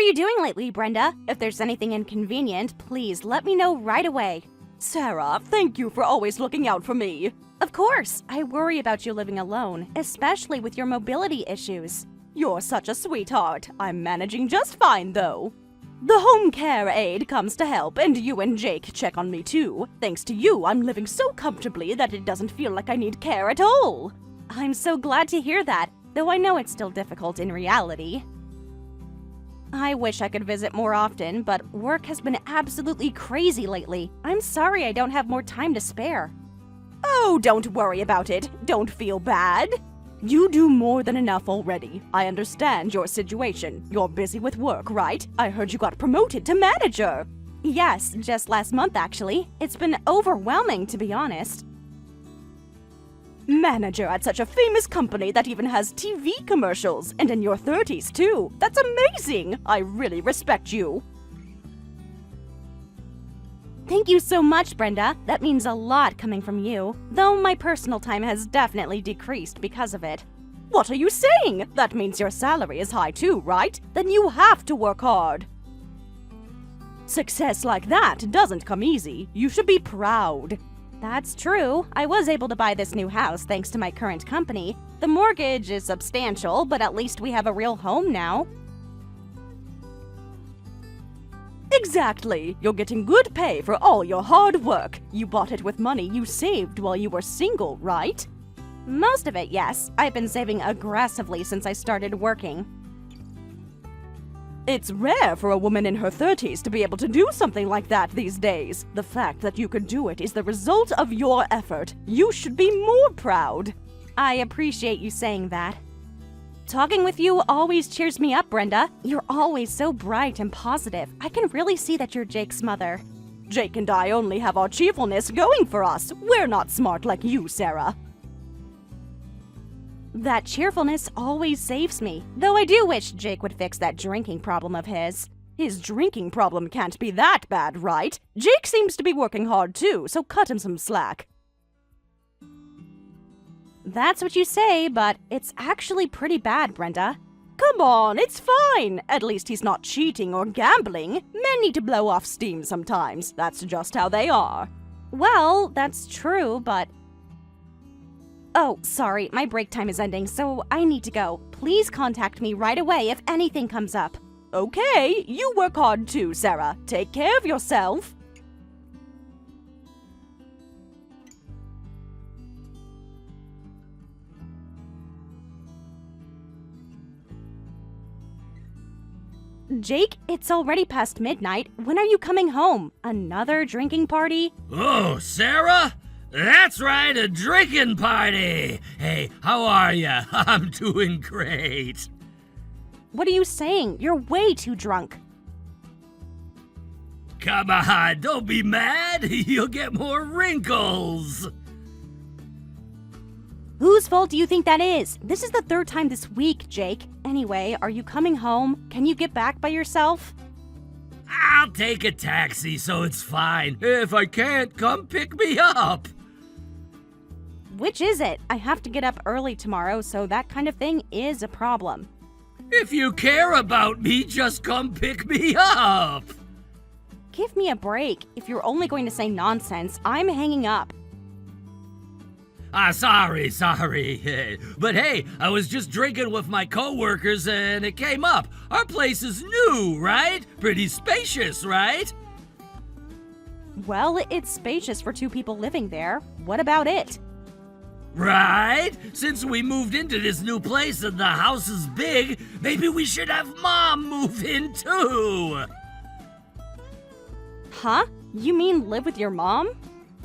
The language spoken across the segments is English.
you doing lately, Brenda? If there's anything inconvenient, please let me know right away. Sarah, thank you for always looking out for me. Of course, I worry about you living alone, especially with your mobility issues. You're such a sweetheart. I'm managing just fine, though. The home care aide comes to help, and you and Jake check on me too. Thanks to you, I'm living so comfortably that it doesn't feel like I need care at all. I'm so glad to hear that, though I know it's still difficult in reality. I wish I could visit more often, but work has been absolutely crazy lately. I'm sorry I don't have more time to spare. Oh, don't worry about it. Don't feel bad. You do more than enough already. I understand your situation. You're busy with work, right? I heard you got promoted to manager. Yes, just last month actually. It's been overwhelming, to be honest. Manager at such a famous company that even has TV commercials, and in your 30s too. That's amazing! I really respect you. Thank you so much, Brenda. That means a lot coming from you, though my personal time has definitely decreased because of it. What are you saying? That means your salary is high too, right? Then you have to work hard. Success like that doesn't come easy. You should be proud. That's true. I was able to buy this new house thanks to my current company. The mortgage is substantial, but at least we have a real home now. Exactly. You're getting good pay for all your hard work. You bought it with money you saved while you were single, right? Most of it, yes. I've been saving aggressively since I started working. It's rare for a woman in her 30s to be able to do something like that these days. The fact that you could do it is the result of your effort. You should be more proud. I appreciate you saying that. Talking with you always cheers me up, Brenda. You're always so bright and positive. I can really see that you're Jake's mother. Jake and I only have our cheerfulness going for us. We're not smart like you, Sarah. That cheerfulness always saves me, though I do wish Jake would fix that drinking problem of his. His drinking problem can't be that bad, right? Jake seems to be working hard too, so cut him some slack. That's what you say, but it's actually pretty bad, Brenda. Come on, it's fine. At least he's not cheating or gambling. Men need to blow off steam sometimes. That's just how they are. Well, that's true, but... Oh, sorry, my break time is ending, so I need to go. Please contact me right away if anything comes up. Okay, you work hard too, Sarah. Take care of yourself. Jake, it's already past midnight. When are you coming home? Another drinking party? Oh, Sarah? That's right, a drinking party! Hey, how are ya? I'm doing great. What are you saying? You're way too drunk. Come on, don't be mad. You'll get more wrinkles. Whose fault do you think that is? This is the third time this week, Jake. Anyway, are you coming home? Can you get back by yourself? I'll take a taxi, so it's fine. If I can't, come pick me up. Which is it? I have to get up early tomorrow, so that kind of thing is a problem. If you care about me, just come pick me up. Give me a break. If you're only going to say nonsense, I'm hanging up. Sorry. But hey, I was just drinking with my coworkers and it came up. Our place is new, right? Pretty spacious, right? Well, it's spacious for two people living there. What about it? Right? Since we moved into this new place and the house is big, maybe we should have Mom move in too. Huh? You mean live with your mom?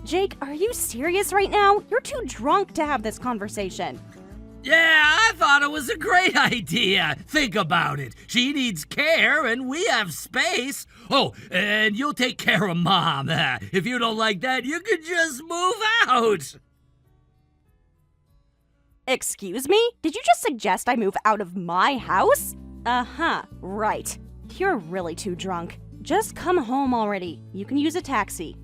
Jake, are you serious right now? You're too drunk to have this conversation. Yeah, I thought it was a great idea. Think about it. She needs care and we have space. Oh, and you'll take care of Mom. If you don't like that, you could just move out. Excuse me? Did you just suggest I move out of my house? Uh-huh, right. You're really too drunk. Just come home already. You can use a taxi.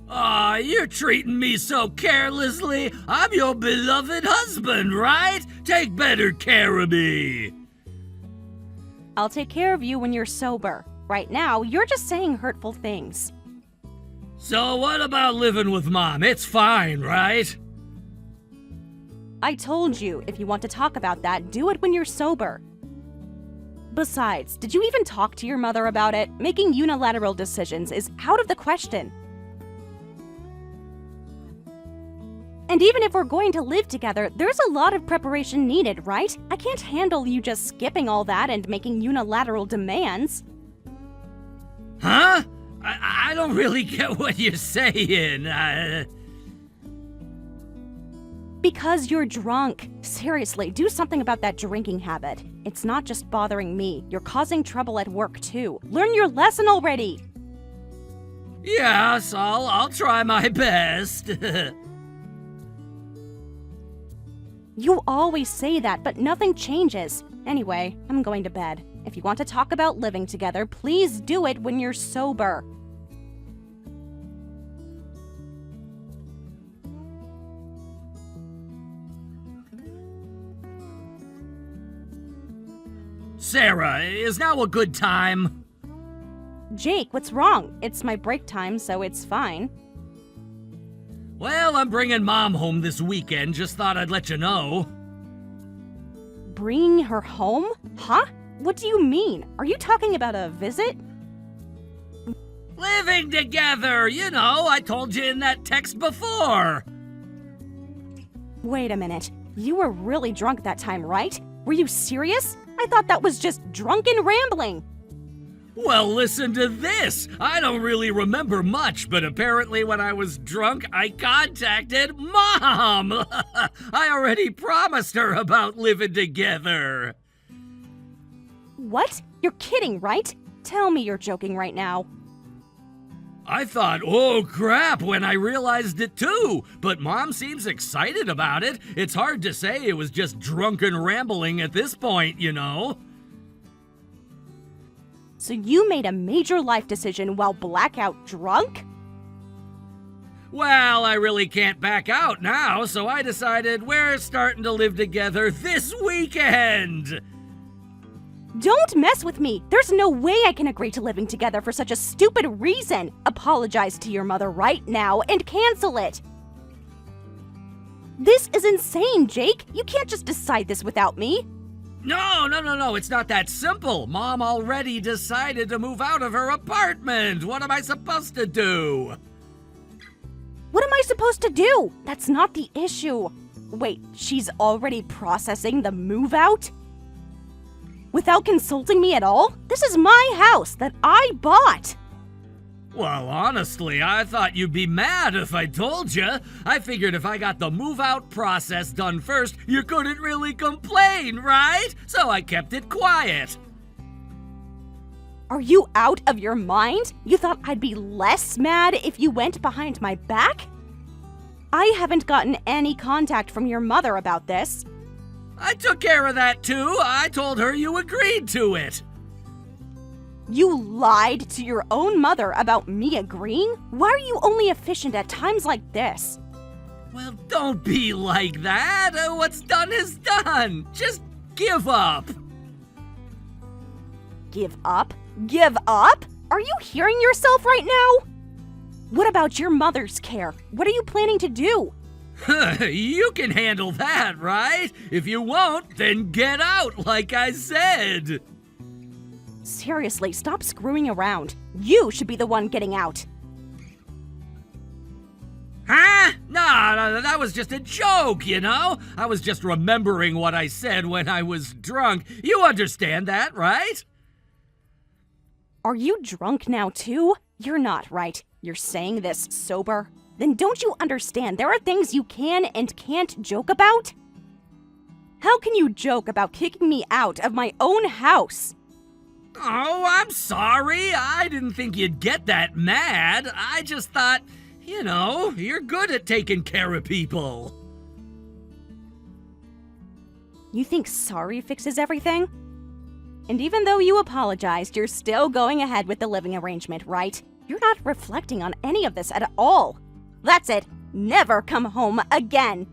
Aw, you're treating me so carelessly. I'm your beloved husband, right? Take better care of me. I'll take care of you when you're sober. Right now, you're just saying hurtful things. So what about living with Mom? It's fine, right? I told you, if you want to talk about that, do it when you're sober. Besides, did you even talk to your mother about it? Making unilateral decisions is out of the question. And even if we're going to live together, there's a lot of preparation needed, right? I can't handle you just skipping all that and making unilateral demands. Huh? I don't really get what you're saying. Because you're drunk. Seriously, do something about that drinking habit. It's not just bothering me. You're causing trouble at work, too. Learn your lesson already! Yes, I'll try my best. You always say that, but nothing changes. Anyway, I'm going to bed. If you want to talk about living together, please do it when you're sober. Sarah, is now a good time? Jake, what's wrong? It's my break time, so it's fine. Well, I'm bringing Mom home this weekend. Just thought I'd let you know. Bringing her home? Huh? What do you mean? Are you talking about a visit? Living together, you know, I told you in that text before. Wait a minute. You were really drunk that time, right? Were you serious? I thought that was just drunken rambling. Well, listen to this. I don't really remember much, but apparently when I was drunk, I contacted Mom. I already promised her about living together. What? You're kidding, right? Tell me you're joking right now. I thought, oh crap, when I realized it too. But Mom seems excited about it. It's hard to say it was just drunken rambling at this point, you know. So you made a major life decision while blackout drunk? Well, I really can't back out now, so I decided we're starting to live together this weekend. Don't mess with me! There's no way I can agree to living together for such a stupid reason! Apologize to your mother right now and cancel it! This is insane, Jake! You can't just decide this without me! No, it's not that simple. Mom already decided to move out of her apartment. What am I supposed to do? What am I supposed to do? That's not the issue. Wait, she's already processing the move out? Without consulting me at all? This is my house that I bought! Well, honestly, I thought you'd be mad if I told you. I figured if I got the move-out process done first, you couldn't really complain, right? So I kept it quiet. Are you out of your mind? You thought I'd be less mad if you went behind my back? I haven't gotten any contact from your mother about this. I took care of that too. I told her you agreed to it. You lied to your own mother about me agreeing? Why are you only efficient at times like this? Well, don't be like that. What's done is done. Just give up. Give up? Give up? Are you hearing yourself right now? What about your mother's care? What are you planning to do? You can handle that, right? If you won't, then get out, like I said. Seriously, stop screwing around. You should be the one getting out. Huh? No, that was just a joke, you know? I was just remembering what I said when I was drunk. You understand that, right? Are you drunk now too? You're not, right? You're saying this sober? Then don't you understand there are things you can and can't joke about? How can you joke about kicking me out of my own house? Oh, I'm sorry. I didn't think you'd get that mad. I just thought, you know, you're good at taking care of people. You think sorry fixes everything? And even though you apologized, you're still going ahead with the living arrangement, right? You're not reflecting on any of this at all. That's it. Never come home again.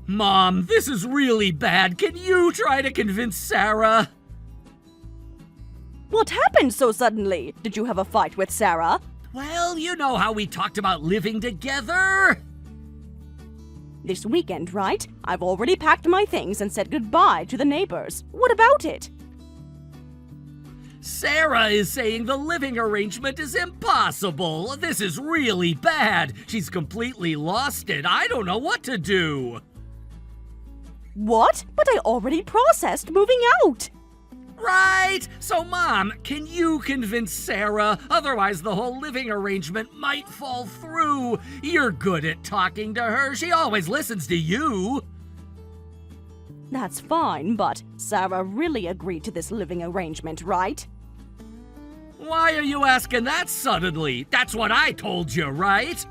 Mom, this is really bad. Can you try to convince Sarah? What happened so suddenly? Did you have a fight with Sarah? Well, you know how we talked about living together? This weekend, right? I've already packed my things and said goodbye to the neighbors. What about it? Sarah is saying the living arrangement is impossible. This is really bad. She's completely lost it. I don't know what to do. What? But I already processed moving out. Right? So, Mom, can you convince Sarah? Otherwise, the whole living arrangement might fall through. You're good at talking to her. She always listens to you. That's fine, but Sarah really agreed to this living arrangement, right? Why are you asking that suddenly? That's what I told you, right?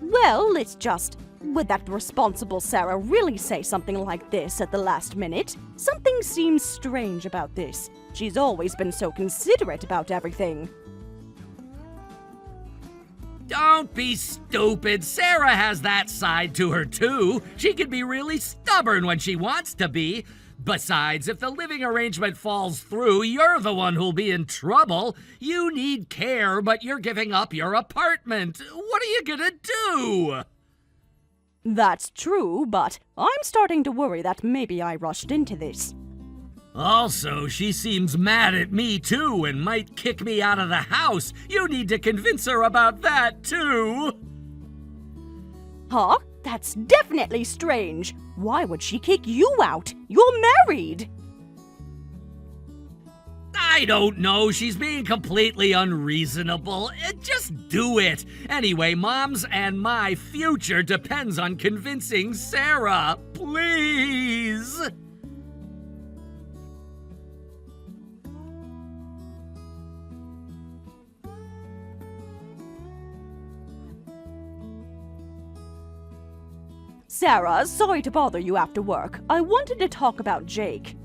Well, it's just, would that responsible Sarah really say something like this at the last minute? Something seems strange about this. She's always been so considerate about everything. Don't be stupid. Sarah has that side to her, too. She can be really stubborn when she wants to be. Besides, if the living arrangement falls through, you're the one who'll be in trouble. You need care, but you're giving up your apartment. What are you gonna do? That's true, but I'm starting to worry that maybe I rushed into this. Also, she seems mad at me, too, and might kick me out of the house. You need to convince her about that, too. Huh? That's definitely strange. Why would she kick you out? You're married. I don't know. She's being completely unreasonable. Just do it. Anyway, Mom's and my future depends on convincing Sarah. Please. Sarah, sorry to bother you after work. I wanted to talk about Jake.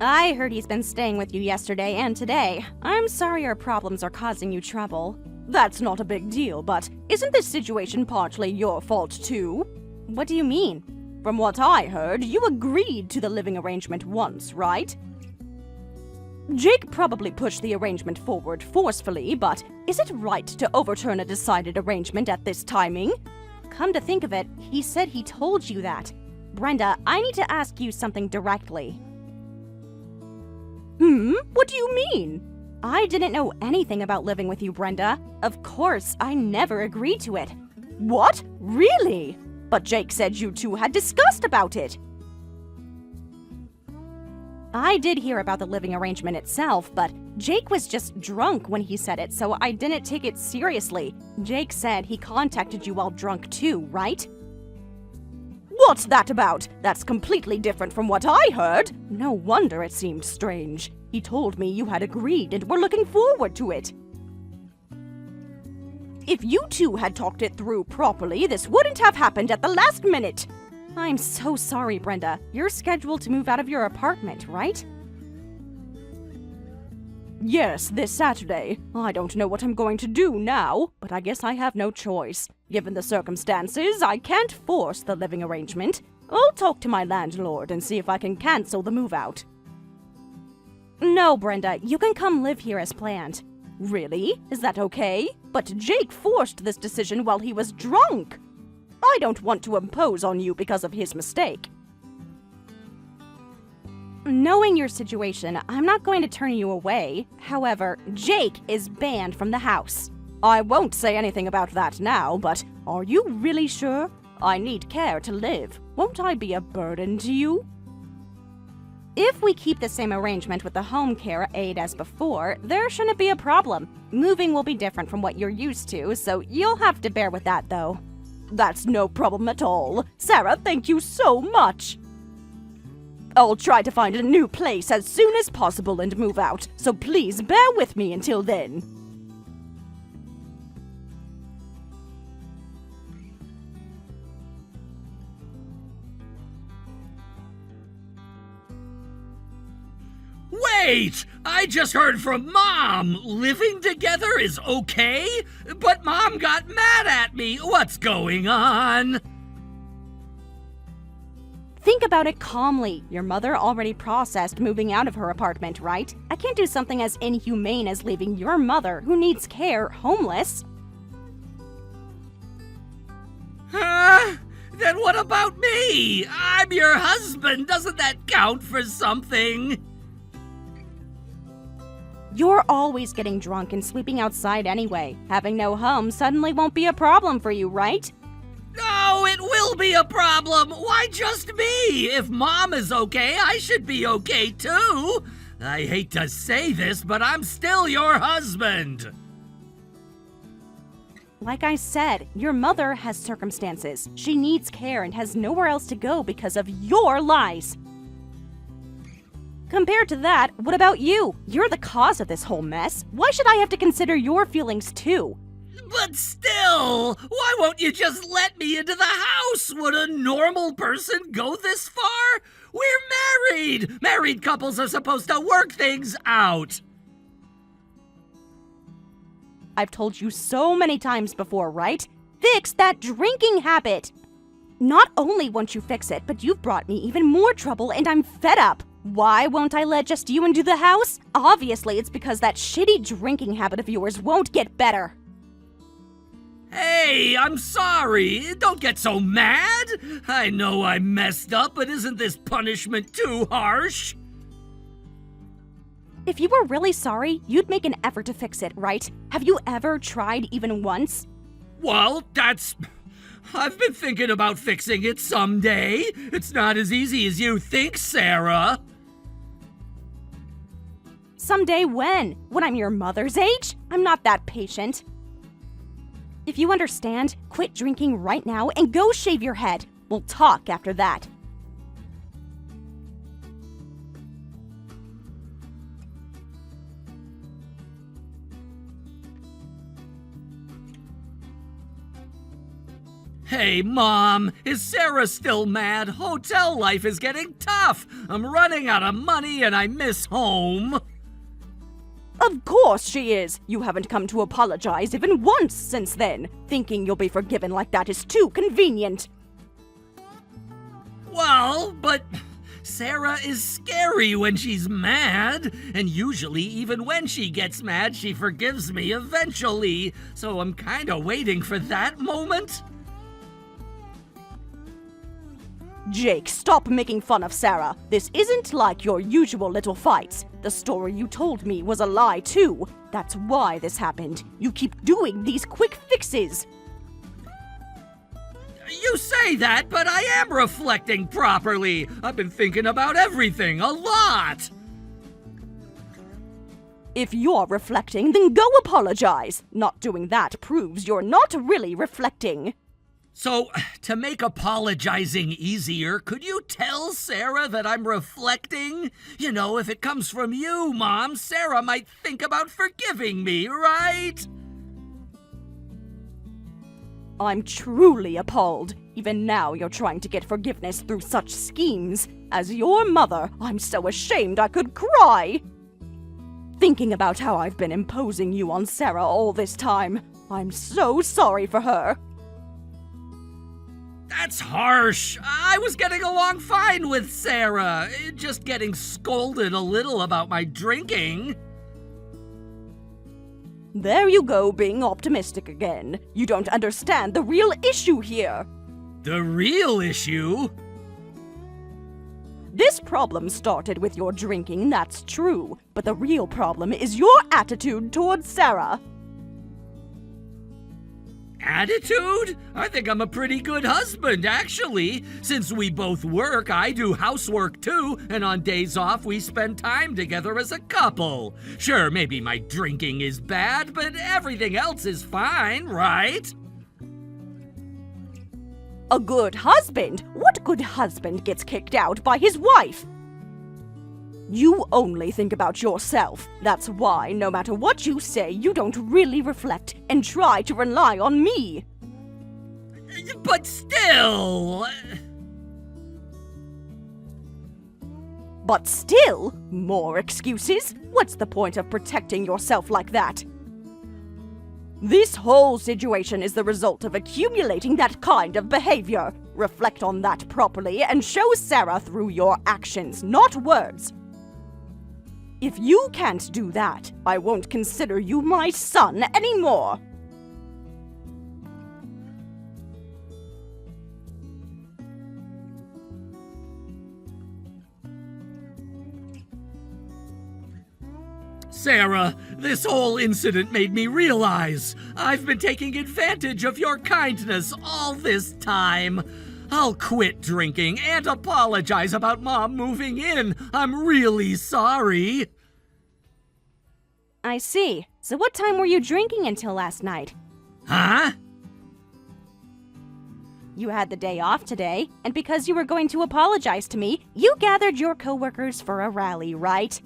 I heard he's been staying with you yesterday and today. I'm sorry our problems are causing you trouble. That's not a big deal, but isn't this situation partly your fault too? What do you mean? From what I heard, you agreed to the living arrangement once, right? Jake probably pushed the arrangement forward forcefully, but is it right to overturn a decided arrangement at this timing? Come to think of it, he said he told you that. Brenda, I need to ask you something directly. What do you mean? I didn't know anything about living with you, Brenda. Of course, I never agreed to it. What? Really? But Jake said you two had discussed about it. I did hear about the living arrangement itself, but Jake was just drunk when he said it, so I didn't take it seriously. Jake said he contacted you while drunk too, right? What's that about? That's completely different from what I heard. No wonder it seemed strange. He told me you had agreed and were looking forward to it. If you two had talked it through properly, this wouldn't have happened at the last minute. I'm so sorry, Brenda. You're scheduled to move out of your apartment, right? Yes, this Saturday. I don't know what I'm going to do now, but I guess I have no choice. Given the circumstances, I can't force the living arrangement. I'll talk to my landlord and see if I can cancel the move out. No, Brenda, you can come live here as planned. Really? Is that okay? But Jake forced this decision while he was drunk. I don't want to impose on you because of his mistake. Knowing your situation, I'm not going to turn you away. However, Jake is banned from the house. I won't say anything about that now, but are you really sure? I need care to live. Won't I be a burden to you? If we keep the same arrangement with the home care aide as before, there shouldn't be a problem. Moving will be different from what you're used to, so you'll have to bear with that, though. That's no problem at all. Sarah, thank you so much. I'll try to find a new place as soon as possible and move out, so please bear with me until then. Wait! I just heard from Mom! Living together is okay? But Mom got mad at me! What's going on? Think about it calmly. Your mother already processed moving out of her apartment, right? I can't do something as inhumane as leaving your mother, who needs care, homeless. Huh? Then what about me? I'm your husband. Doesn't that count for something? You're always getting drunk and sleeping outside anyway. Having no home suddenly won't be a problem for you, right? No, it will be a problem. Why just me? If Mom is okay, I should be okay too. I hate to say this, but I'm still your husband. Like I said, your mother has circumstances. She needs care and has nowhere else to go because of your lies. Compared to that, what about you? You're the cause of this whole mess. Why should I have to consider your feelings too? But still, why won't you just let me into the house? Would a normal person go this far? We're married! Married couples are supposed to work things out. I've told you so many times before, right? Fix that drinking habit! Not only won't you fix it, but you've brought me even more trouble and I'm fed up. Why won't I let just you into the house? Obviously, it's because that shitty drinking habit of yours won't get better. Hey, I'm sorry. Don't get so mad. I know I messed up, but isn't this punishment too harsh? If you were really sorry, you'd make an effort to fix it, right? Have you ever tried even once? Well, I've been thinking about fixing it someday. It's not as easy as you think, Sarah. Someday when? When I'm your mother's age? I'm not that patient. If you understand, quit drinking right now and go shave your head. We'll talk after that. Hey, Mom, is Sarah still mad? Hotel life is getting tough. I'm running out of money and I miss home. Of course she is. You haven't come to apologize even once since then. Thinking you'll be forgiven like that is too convenient. Well, but Sarah is scary when she's mad, and usually even when she gets mad, she forgives me eventually. So I'm kinda waiting for that moment. Jake, stop making fun of Sarah. This isn't like your usual little fights. The story you told me was a lie too. That's why this happened. You keep doing these quick fixes. You say that, but I am reflecting properly. I've been thinking about everything a lot. If you're reflecting, then go apologize. Not doing that proves you're not really reflecting. So, to make apologizing easier, could you tell Sarah that I'm reflecting? You know, if it comes from you, Mom, Sarah might think about forgiving me, right? I'm truly appalled. Even now you're trying to get forgiveness through such schemes. As your mother, I'm so ashamed I could cry. Thinking about how I've been imposing you on Sarah all this time, I'm so sorry for her. That's harsh. I was getting along fine with Sarah, just getting scolded a little about my drinking. There you go, being optimistic again. You don't understand the real issue here. The real issue? This problem started with your drinking, that's true. But the real problem is your attitude towards Sarah. Attitude? I think I'm a pretty good husband, actually. Since we both work, I do housework too, and on days off we spend time together as a couple. Sure, maybe my drinking is bad, but everything else is fine, right? A good husband? What good husband gets kicked out by his wife? You only think about yourself. That's why, no matter what you say, you don't really reflect and try to rely on me. But still... But still, more excuses? What's the point of protecting yourself like that? This whole situation is the result of accumulating that kind of behavior. Reflect on that properly and show Sarah through your actions, not words. If you can't do that, I won't consider you my son anymore. Sarah, this whole incident made me realize I've been taking advantage of your kindness all this time. I'll quit drinking and apologize about Mom moving in. I'm really sorry. I see. So what time were you drinking until last night? Huh? You had the day off today, and because you were going to apologize to me, you gathered your coworkers for a rally, right?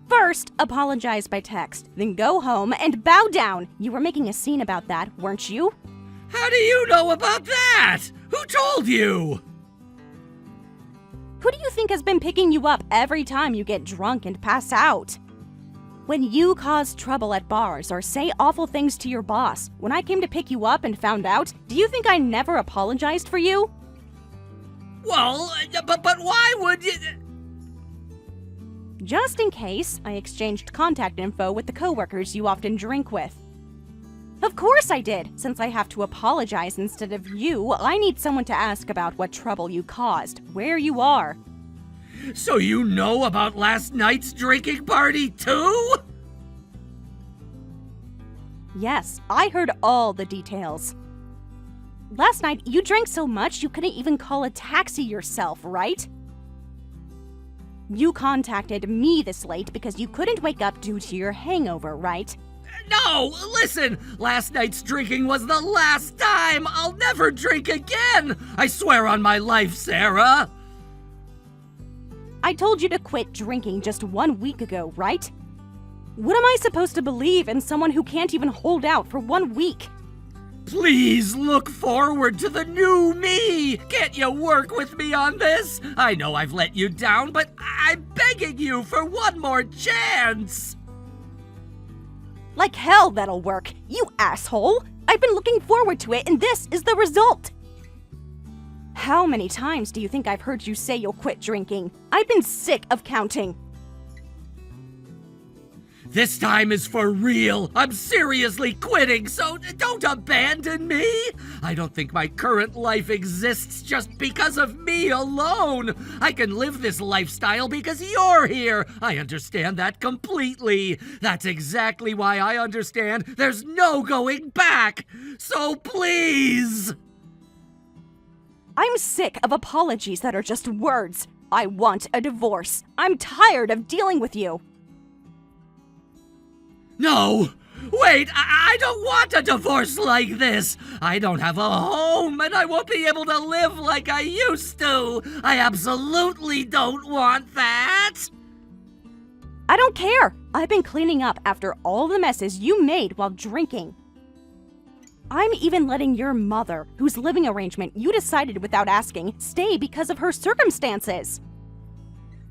First, apologize by text, then go home and bow down. You were making a scene about that, weren't you? How do you know about that? Who told you? Who do you think has been picking you up every time you get drunk and pass out? When you cause trouble at bars or say awful things to your boss, when I came to pick you up and found out, do you think I never apologized for you? Well, but why would you... Just in case, I exchanged contact info with the coworkers you often drink with. Of course I did. Since I have to apologize instead of you, I need someone to ask about what trouble you caused, where you are. So you know about last night's drinking party too? Yes, I heard all the details. Last night, you drank so much you couldn't even call a taxi yourself, right? You contacted me this late because you couldn't wake up due to your hangover, right? No, listen, last night's drinking was the last time. I'll never drink again. I swear on my life, Sarah. I told you to quit drinking just 1 week ago, right? What am I supposed to believe in someone who can't even hold out for 1 week? Please look forward to the new me. Can't you work with me on this? I know I've let you down, but I'm begging you for one more chance. Like hell that'll work, you asshole! I've been looking forward to it and this is the result! How many times do you think I've heard you say you'll quit drinking? I've been sick of counting. This time is for real. I'm seriously quitting, so don't abandon me. I don't think my current life exists just because of me alone. I can live this lifestyle because you're here. I understand that completely. That's exactly why I understand there's no going back. So please. I'm sick of apologies that are just words. I want a divorce. I'm tired of dealing with you. No! Wait, I don't want a divorce like this! I don't have a home, and I won't be able to live like I used to! I absolutely don't want that! I don't care! I've been cleaning up after all the messes you made while drinking. I'm even letting your mother, whose living arrangement you decided without asking, stay because of her circumstances.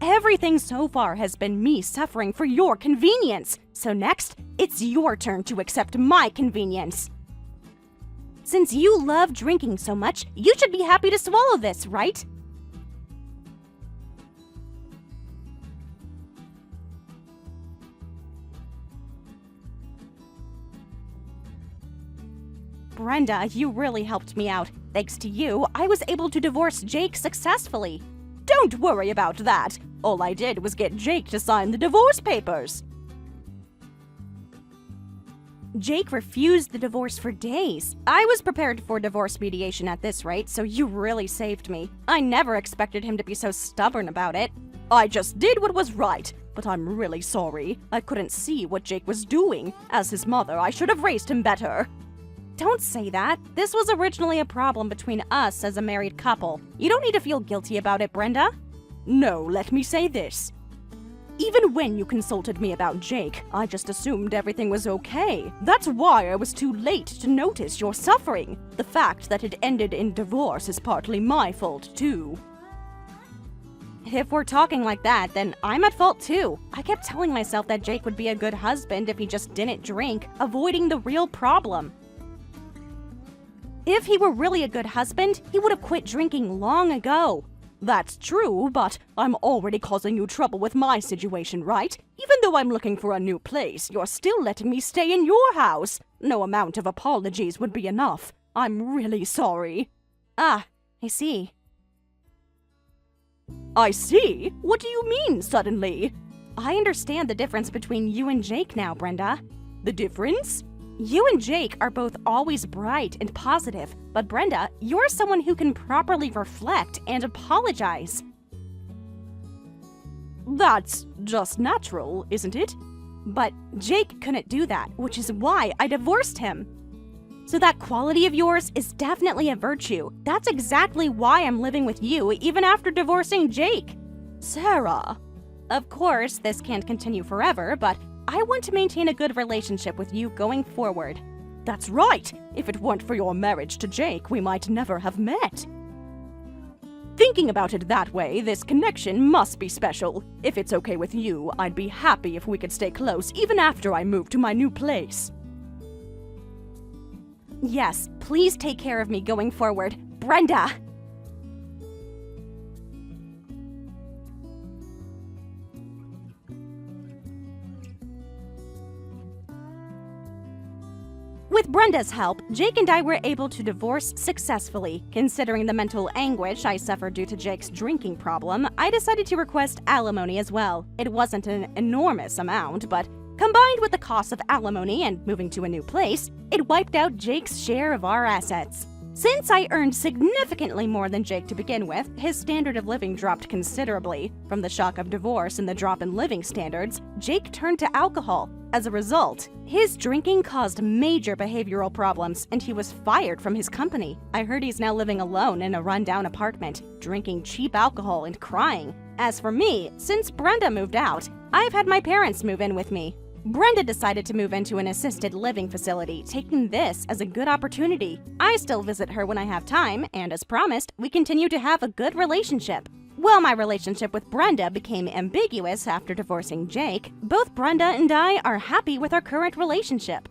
Everything so far has been me suffering for your convenience. So next, it's your turn to accept my convenience. Since you love drinking so much, you should be happy to swallow this, right? Brenda, you really helped me out. Thanks to you, I was able to divorce Jake successfully. Don't worry about that. All I did was get Jake to sign the divorce papers. Jake refused the divorce for days. I was prepared for divorce mediation at this rate, so you really saved me. I never expected him to be so stubborn about it. I just did what was right, but I'm really sorry. I couldn't see what Jake was doing. As his mother, I should have raised him better. Don't say that. This was originally a problem between us as a married couple. You don't need to feel guilty about it, Brenda. No, let me say this. Even when you consulted me about Jake, I just assumed everything was okay. That's why I was too late to notice your suffering. The fact that it ended in divorce is partly my fault, too. If we're talking like that, then I'm at fault too. I kept telling myself that Jake would be a good husband if he just didn't drink, avoiding the real problem. If he were really a good husband, he would have quit drinking long ago. That's true, but I'm already causing you trouble with my situation, right? Even though I'm looking for a new place, you're still letting me stay in your house. No amount of apologies would be enough. I'm really sorry. Ah, I see. I see? What do you mean, suddenly? I understand the difference between you and Jake now, Brenda. The difference? You and Jake are both always bright and positive, but Brenda, you're someone who can properly reflect and apologize. That's just natural, isn't it? But Jake couldn't do that, which is why I divorced him. So that quality of yours is definitely a virtue. That's exactly why I'm living with you, even after divorcing Jake. Sarah. Of course, this can't continue forever, but I want to maintain a good relationship with you going forward. That's right. If it weren't for your marriage to Jake, we might never have met. Thinking about it that way, this connection must be special. If it's okay with you, I'd be happy if we could stay close even after I move to my new place. Yes, please take care of me going forward. Brenda! With Brenda's help, Jake and I were able to divorce successfully. Considering the mental anguish I suffered due to Jake's drinking problem, I decided to request alimony as well. It wasn't an enormous amount, but combined with the cost of alimony and moving to a new place, it wiped out Jake's share of our assets. Since I earned significantly more than Jake to begin with, his standard of living dropped considerably. From the shock of divorce and the drop in living standards, Jake turned to alcohol. As a result, his drinking caused major behavioral problems, and he was fired from his company. I heard he's now living alone in a rundown apartment, drinking cheap alcohol and crying. As for me, since Brenda moved out, I've had my parents move in with me. Brenda decided to move into an assisted living facility, taking this as a good opportunity. I still visit her when I have time, and as promised, we continue to have a good relationship. While my relationship with Brenda became ambiguous after divorcing Jake, both Brenda and I are happy with our current relationship.